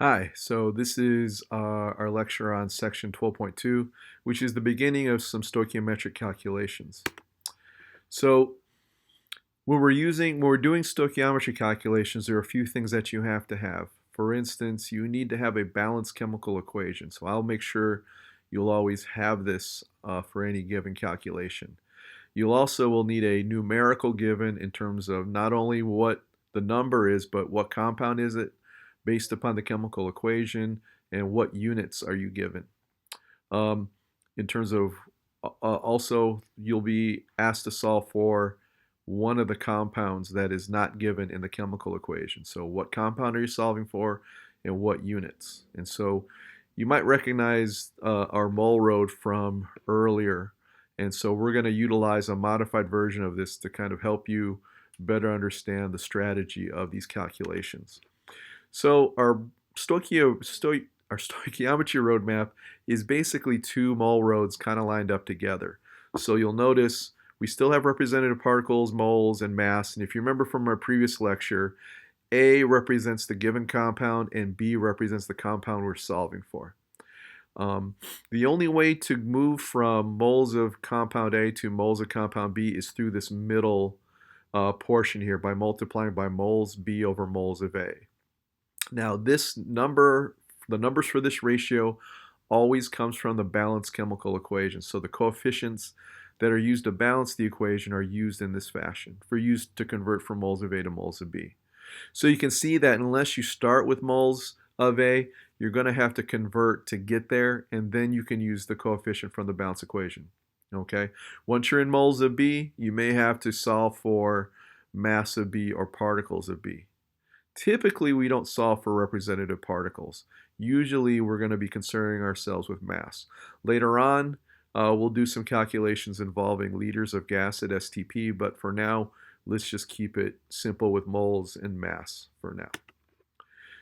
Hi, so this is our lecture on section 12.2, which is the beginning of some stoichiometric calculations. So when we're doing stoichiometry calculations, there are a few things that you have to have. For instance, you need to have a balanced chemical equation. So I'll make sure you'll always have this for any given calculation. You'll also will need a numerical given in terms of not only what the number is, but what compound is it based upon the chemical equation and what units are you given. Um, in terms of also, you'll be asked to solve for one of the compounds that is not given in the chemical equation. So what compound are you solving for and what units? And so you might recognize our mole road from earlier. And so we're going to utilize a modified version of this to kind of help you better understand the strategy of these calculations. So our stoichiometry roadmap is basically two mole roads kind of lined up together. So you'll notice we still have representative particles, moles, and mass. And if you remember from our previous lecture, A represents the given compound and B represents the compound we're solving for. The only way to move from moles of compound A to moles of compound B is through this middle portion here by multiplying by moles B over moles of A. Now the numbers for this ratio always comes from the balanced chemical equation. So the coefficients that are used to balance the equation are used in this fashion, used to convert from moles of A to moles of B. So you can see that unless you start with moles of A, you're going to have to convert to get there, and then you can use the coefficient from the balance equation. Okay? Once you're in moles of B, you may have to solve for mass of B or particles of B. Typically, we don't solve for representative particles. Usually, we're going to be concerning ourselves with mass. Later on, we'll do some calculations involving liters of gas at STP, but for now, let's just keep it simple with moles and mass for now.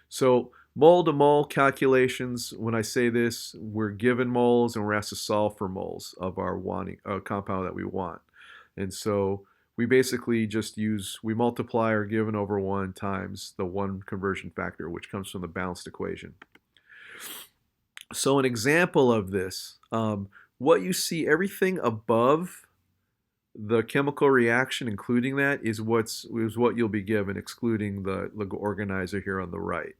So mole to mole calculations, when I say this, we're given moles and we're asked to solve for moles of our compound that we want. And so we basically we multiply our given over 1 times the 1 conversion factor, which comes from the balanced equation. So an example of this, what you see, everything above the chemical reaction, including that, is what you'll be given, excluding the organizer here on the right.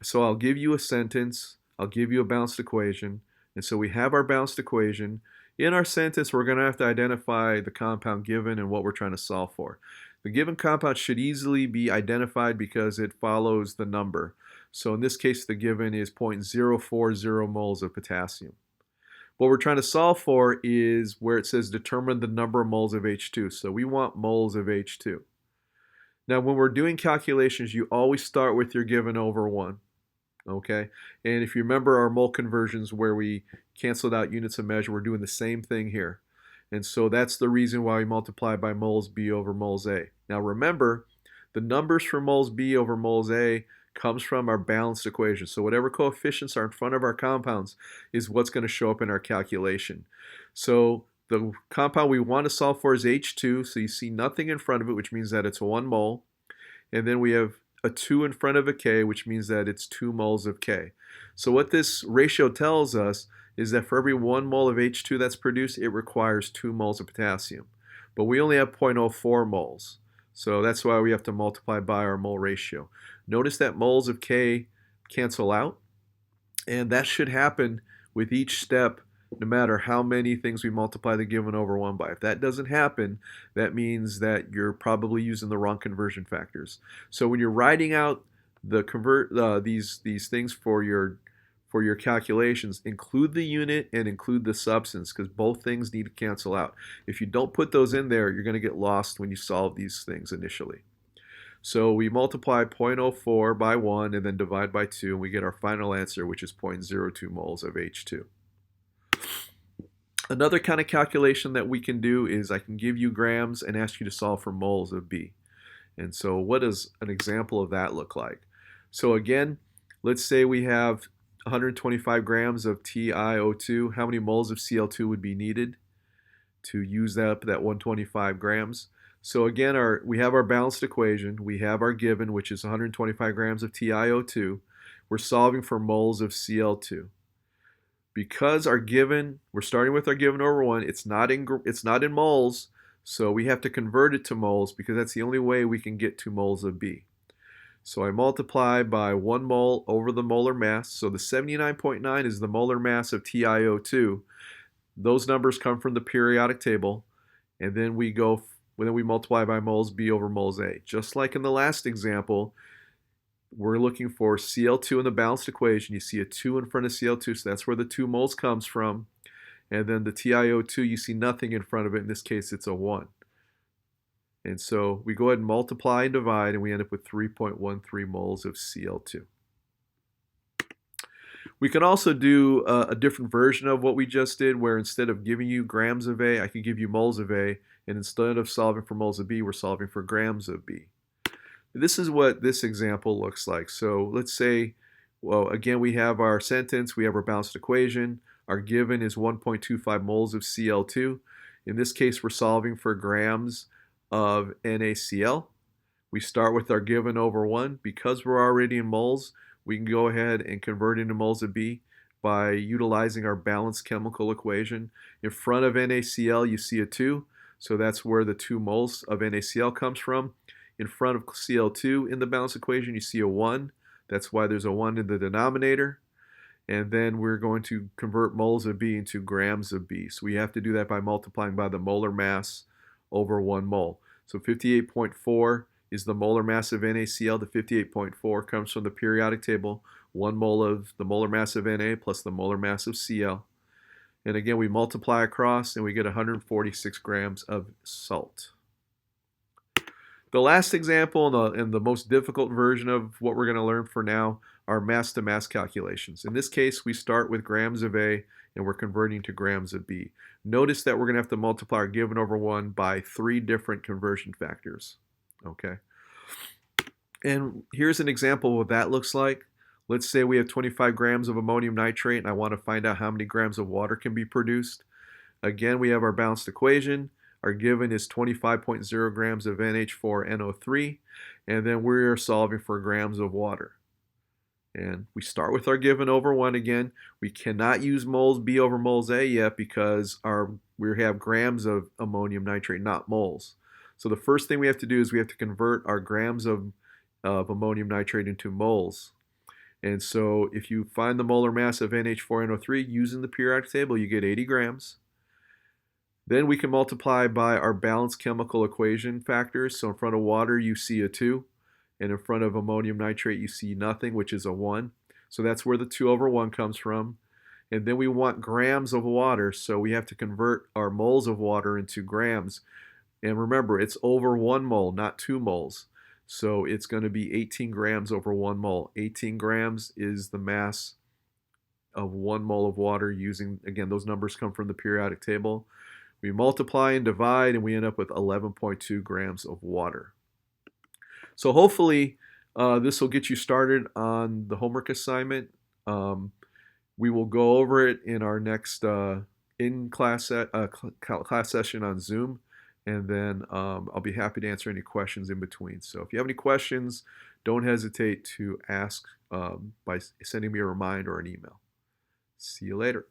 So I'll give you a sentence, I'll give you a balanced equation, and so we have our balanced equation. In our sentence, we're going to have to identify the compound given and what we're trying to solve for. The given compound should easily be identified because it follows the number. So in this case, the given is 0.040 moles of potassium. What we're trying to solve for is where it says determine the number of moles of H2. So we want moles of H2. Now, when we're doing calculations, you always start with your given over 1. Okay, and if you remember our mole conversions where we canceled out units of measure, we're doing the same thing here. And so that's the reason why we multiply by moles B over moles A. Now remember, the numbers for moles B over moles A comes from our balanced equation. So whatever coefficients are in front of our compounds is what's going to show up in our calculation. So the compound we want to solve for is H2, so you see nothing in front of it, which means that it's 1 mole. And then we have a 2 in front of a K, which means that it's 2 moles of K. So what this ratio tells us is that for every 1 mole of H2 that's produced, it requires 2 moles of potassium. But we only have 0.04 moles. So that's why we have to multiply by our mole ratio. Notice that moles of K cancel out, and that should happen with each step no matter how many things we multiply the given over 1 by. If that doesn't happen, that means that you're probably using the wrong conversion factors. So when you're writing out these things for your calculations, include the unit and include the substance, because both things need to cancel out. If you don't put those in there, you're going to get lost when you solve these things initially. So we multiply 0.04 by 1 and then divide by 2, and we get our final answer, which is 0.02 moles of H2. Another kind of calculation that we can do is I can give you grams and ask you to solve for moles of B. And so what does an example of that look like? So again, let's say we have 125 grams of TiO2. How many moles of Cl2 would be needed to use up that 125 grams? So again, we have our balanced equation. We have our given, which is 125 grams of TiO2. we're solving for moles of Cl2. Because we're starting with our given over 1, it's not in moles, so we have to convert it to moles because that's the only way we can get 2 moles of B. So I multiply by 1 mole over the molar mass. So the 79.9 is the molar mass of TiO2. Those numbers come from the periodic table, and then we multiply by moles B over moles A. Just like in the last example, we're looking for Cl2 in the balanced equation. You see a 2 in front of Cl2, so that's where the 2 moles comes from. And then the TiO2, you see nothing in front of it. In this case, it's a 1. And so we go ahead and multiply and divide, and we end up with 3.13 moles of Cl2. We can also do a different version of what we just did, where instead of giving you grams of A, I can give you moles of A, and instead of solving for moles of B, we're solving for grams of B. This is what this example looks like. So let's say, well, again, we have our sentence, we have our balanced equation. Our given is 1.25 moles of Cl2. In this case, we're solving for grams of NaCl. We start with our given over 1. Because we're already in moles, we can go ahead and convert into moles of B by utilizing our balanced chemical equation. In front of NaCl, you see a 2, so that's where the 2 moles of NaCl comes from. In front of Cl2 in the balanced equation, you see a 1. That's why there's a 1 in the denominator. And then we're going to convert moles of B into grams of B. So we have to do that by multiplying by the molar mass over 1 mole. So 58.4 is the molar mass of NaCl. The 58.4 comes from the periodic table. 1 mole of the molar mass of Na plus the molar mass of Cl. And again, we multiply across and we get 146 grams of salt. The last example and the most difficult version of what we're going to learn for now are mass-to-mass calculations. In this case, we start with grams of A and we're converting to grams of B. Notice that we're going to have to multiply our given over 1 by 3 different conversion factors. Okay. And here's an example of what that looks like. Let's say we have 25 grams of ammonium nitrate and I want to find out how many grams of water can be produced. Again, we have our balanced equation. Our given is 25.0 grams of NH4NO3, and then we're solving for grams of water. And we start with our given over 1 again. We cannot use moles B over moles A yet because we have grams of ammonium nitrate, not moles. So the first thing we have to do is we have to convert our grams of ammonium nitrate into moles. And so if you find the molar mass of NH4NO3 using the periodic table, you get 80 grams. Then we can multiply by our balanced chemical equation factors. So in front of water, you see a 2. And in front of ammonium nitrate, you see nothing, which is a 1. So that's where the 2 over 1 comes from. And then we want grams of water, so we have to convert our moles of water into grams. And remember, it's over 1 mole, not 2 moles. So it's going to be 18 grams over 1 mole. 18 grams is the mass of 1 mole of water using, again, those numbers come from the periodic table. We multiply and divide, and we end up with 11.2 grams of water. So hopefully this will get you started on the homework assignment. We will go over it in our next class session on Zoom, and then I'll be happy to answer any questions in between. So if you have any questions, don't hesitate to ask by sending me a reminder or an email. See you later.